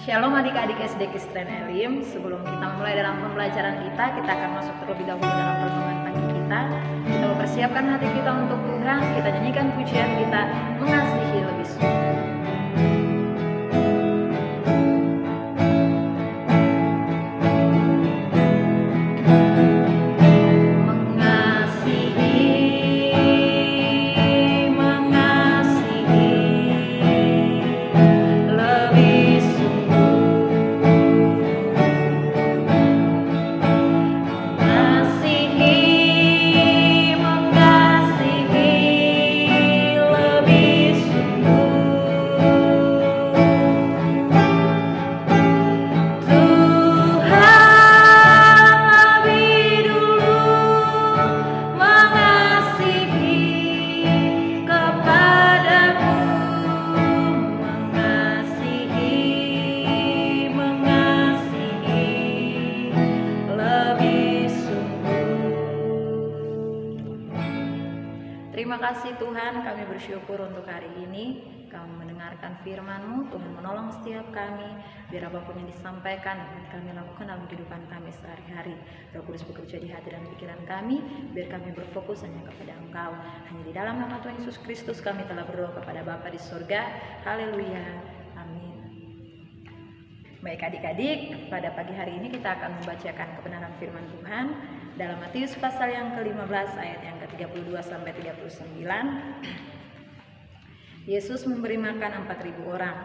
Shalom adik-adik SD Kristen Elim. Sebelum kita mulai dalam pembelajaran kita akan masuk terlebih dahulu dalam renungan pagi kita. Kita mempersiapkan hati kita untuk Tuhan. Kita nyanyikan pujian kita, Mengasihi Lebih Sungguh. Terima kasih Tuhan, kami bersyukur untuk hari ini. Kami mendengarkan firman-Mu, Tuhan menolong setiap kami. Biar apapun yang disampaikan dapat kami lakukan dalam kehidupan kami sehari-hari. Roh Kudus bekerja di hati dan pikiran kami, biar kami berfokus hanya kepada Engkau. Hanya di dalam nama Tuhan Yesus Kristus kami telah berdoa kepada Bapa di surga. Haleluya, amin. Baik adik-adik, pada pagi hari ini kita akan membacakan kebenaran firman Tuhan dalam Matius pasal yang ke-15 ayat yang ke-32 sampai 39. Yesus memberi makan 4.000 orang.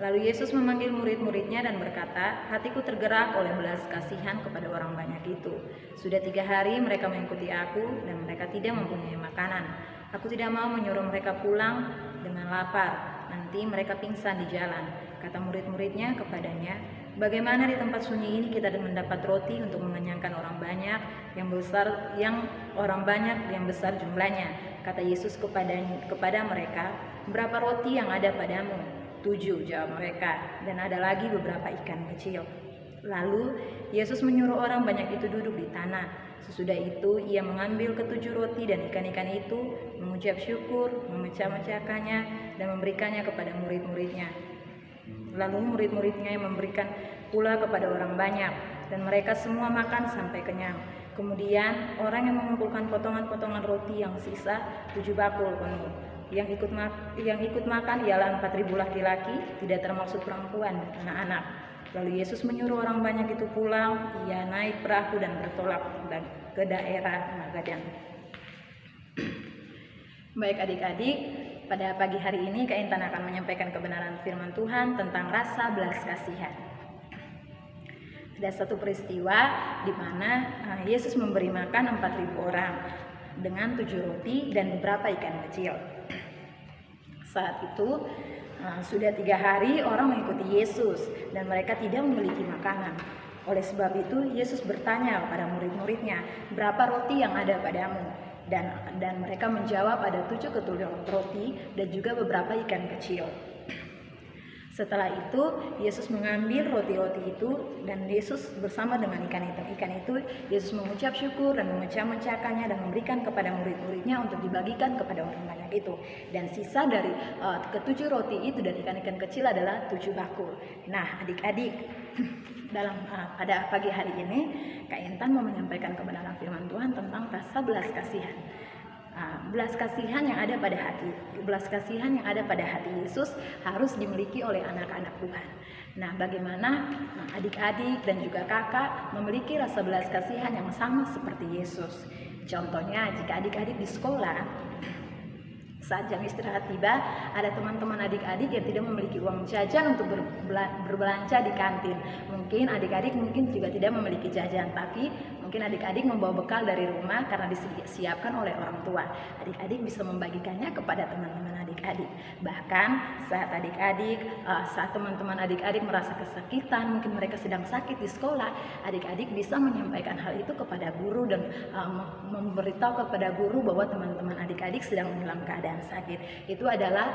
Lalu Yesus memanggil murid-muridnya dan berkata, "Hatiku tergerak oleh belas kasihan kepada orang banyak itu. Sudah 3 hari mereka mengikuti aku dan mereka tidak mempunyai makanan. Aku tidak mau menyuruh mereka pulang dengan lapar. Nanti mereka pingsan di jalan." Kata murid-muridnya kepadanya, "Bagaimana di tempat sunyi ini kita mendapat roti untuk mengenyangkan orang banyak, yang besar jumlahnya?" Kata Yesus kepada mereka, "Berapa roti yang ada padamu?" 7, jawab mereka, "dan ada lagi beberapa ikan kecil." Lalu Yesus menyuruh orang banyak itu duduk di tanah. Sesudah itu ia mengambil ke-7 roti dan ikan-ikan itu, mengucap syukur, memecah-mecahkannya dan memberikannya kepada murid-muridnya. Lalu murid-muridnya yang memberikan pula kepada orang banyak, dan mereka semua makan sampai kenyang. Kemudian orang yang mengumpulkan potongan-potongan roti yang sisa 7 bakul penuh. Yang ikut makan ialah 4.000 laki-laki, tidak termasuk perempuan dan anak-anak. Lalu Yesus menyuruh orang banyak itu pulang. Ia naik perahu dan bertolak ke daerah Magadan. Baik adik-adik, pada pagi hari ini Kak Intan akan menyampaikan kebenaran firman Tuhan tentang rasa belas kasihan. Ada satu peristiwa di mana Yesus memberi makan 4.000 orang dengan 7 roti dan beberapa ikan kecil. Saat itu sudah 3 hari orang mengikuti Yesus dan mereka tidak memiliki makanan. Oleh sebab itu Yesus bertanya kepada murid-muridnya, "Berapa roti yang ada padamu?" Dan mereka menjawab, "Ada 7 ketulung roti dan juga beberapa ikan kecil." Setelah itu Yesus mengambil roti-roti itu dan Yesus bersama dengan ikan itu Yesus mengucap syukur dan memecah-mecahkannya dan memberikan kepada murid-muridnya untuk dibagikan kepada orang banyak itu. Dan sisa dari ke-7 roti itu dan ikan-ikan kecil adalah 7 bakul. Nah adik-adik, pada pagi hari ini Kak Intan mau menyampaikan kebenaran firman Tuhan tentang rasa belas kasihan. Belas kasihan yang ada pada hati Yesus harus dimiliki oleh anak-anak Tuhan. Nah, bagaimana adik-adik dan juga kakak memiliki rasa belas kasihan yang sama seperti Yesus? Contohnya, jika adik-adik di sekolah, saat jam istirahat tiba, ada teman-teman adik-adik yang tidak memiliki uang jajan untuk berbelanja di kantin. Mungkin adik-adik juga tidak memiliki jajan, tapi mungkin adik-adik membawa bekal dari rumah karena disiapkan oleh orang tua. Adik-adik bisa membagikannya kepada teman-teman adik-adik. Bahkan saat teman-teman adik-adik merasa kesakitan, mungkin mereka sedang sakit di sekolah, adik-adik bisa menyampaikan hal itu kepada guru dan memberitahu kepada guru bahwa teman-teman adik-adik sedang dalam keadaan sakit. Itu adalah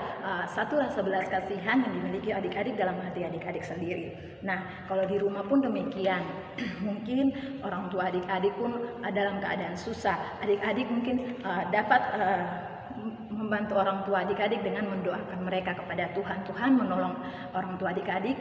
satu rasa belas kasihan yang dimiliki adik-adik dalam hati adik-adik sendiri. Nah, kalau di rumah pun demikian. Mungkin orang tua adik-adik pun dalam keadaan susah. Adik-adik mungkin dapat membantu orang tua adik-adik dengan mendoakan mereka kepada Tuhan. Tuhan menolong orang tua adik-adik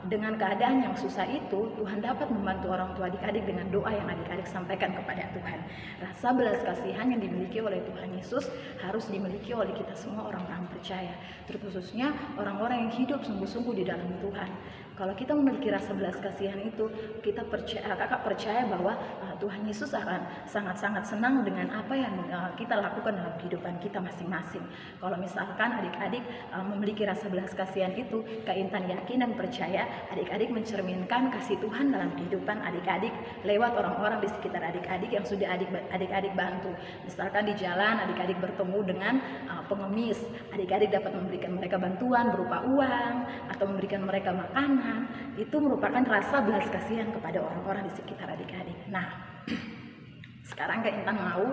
dengan keadaan yang susah itu. Tuhan dapat membantu orang tua adik-adik dengan doa yang adik-adik sampaikan kepada Tuhan. Rasa belas kasihan yang dimiliki oleh Tuhan Yesus harus dimiliki oleh kita semua orang-orang percaya, terkhususnya orang-orang yang hidup sungguh-sungguh di dalam Tuhan. Kalau kita memiliki rasa belas kasihan itu, kakak percaya bahwa Tuhan Yesus akan sangat-sangat senang dengan apa yang kita lakukan dalam kehidupan kita masing-masing. Kalau misalkan adik-adik memiliki rasa belas kasihan itu, Kak Intan yakin dan percaya adik-adik mencerminkan kasih Tuhan dalam kehidupan adik-adik lewat orang-orang di sekitar adik-adik yang sudah adik-adik bantu. Misalkan di jalan adik-adik bertemu dengan pengemis, adik-adik dapat memberikan mereka bantuan berupa uang atau memberikan mereka makanan. Itu merupakan rasa belas kasihan kepada orang-orang di sekitar adik-adik. Nah, sekarang Kak Intan mau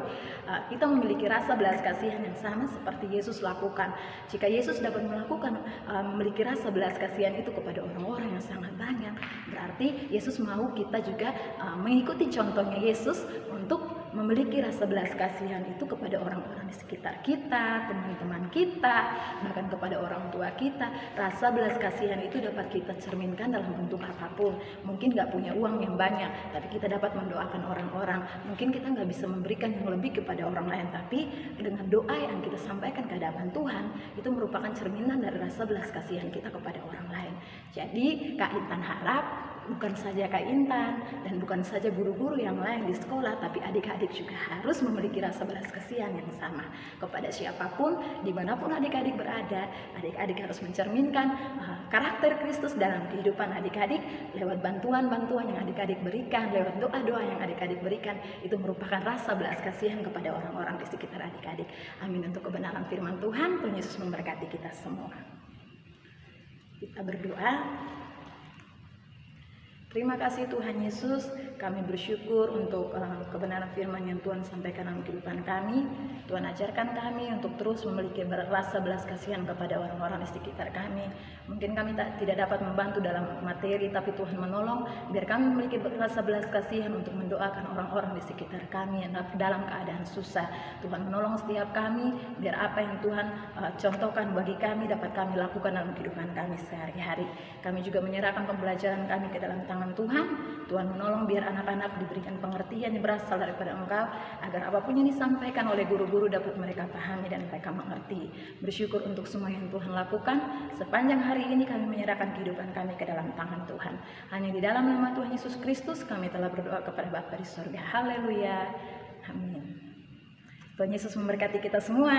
kita memiliki rasa belas kasihan yang sama seperti Yesus lakukan. Jika Yesus dapat memiliki rasa belas kasihan itu kepada orang-orang yang sangat banyak, berarti Yesus mau kita juga mengikuti contohnya Yesus untuk memiliki rasa belas kasihan itu kepada orang-orang di sekitar kita, teman-teman kita, bahkan kepada orang tua kita. Rasa belas kasihan itu dapat kita cerminkan dalam bentuk apapun. Mungkin nggak punya uang yang banyak, tapi kita dapat mendoakan orang-orang. Mungkin kita nggak bisa memberikan yang lebih kepada orang lain, tapi dengan doa yang kita sampaikan ke hadapan Tuhan, itu merupakan cerminan dari rasa belas kasihan kita kepada orang lain. Jadi Kak Intan harap bukan saja Kak Intan dan bukan saja guru-guru yang lain di sekolah, tapi adik-adik juga harus memiliki rasa belas kasihan yang sama kepada siapapun, dimanapun adik-adik berada. Adik-adik harus mencerminkan karakter Kristus dalam kehidupan adik-adik lewat bantuan-bantuan yang adik-adik berikan, lewat doa-doa yang adik-adik berikan. Itu merupakan rasa belas kasihan kepada orang-orang di sekitar adik-adik. Amin untuk kebenaran firman Tuhan. Tuhan Yesus memberkati kita semua. Kita berdoa. Terima kasih Tuhan Yesus, kami bersyukur untuk kebenaran firman yang Tuhan sampaikan dalam kehidupan kami. Tuhan ajarkan kami untuk terus memiliki rasa belas kasihan kepada orang-orang di sekitar kami. Mungkin kami tidak dapat membantu dalam materi, tapi Tuhan menolong biar kami memiliki rasa belas kasihan untuk mendoakan orang-orang di sekitar kami yang dalam keadaan susah. Tuhan menolong setiap kami biar apa yang Tuhan contohkan bagi kami dapat kami lakukan dalam kehidupan kami sehari-hari. Kami juga menyerahkan pembelajaran kami ke dalam tangan Tuhan. Tuhan menolong biar anak-anak diberikan pengertian yang berasal daripada Engkau, agar apapun yang disampaikan oleh guru-guru dapat mereka pahami dan mereka mengerti. Bersyukur untuk semua yang Tuhan lakukan. Sepanjang hari ini kami menyerahkan kehidupan kami ke dalam tangan Tuhan. Hanya di dalam nama Tuhan Yesus Kristus kami telah berdoa kepada Bapa di surga. Haleluya. Amin. Tuhan Yesus memberkati kita semua.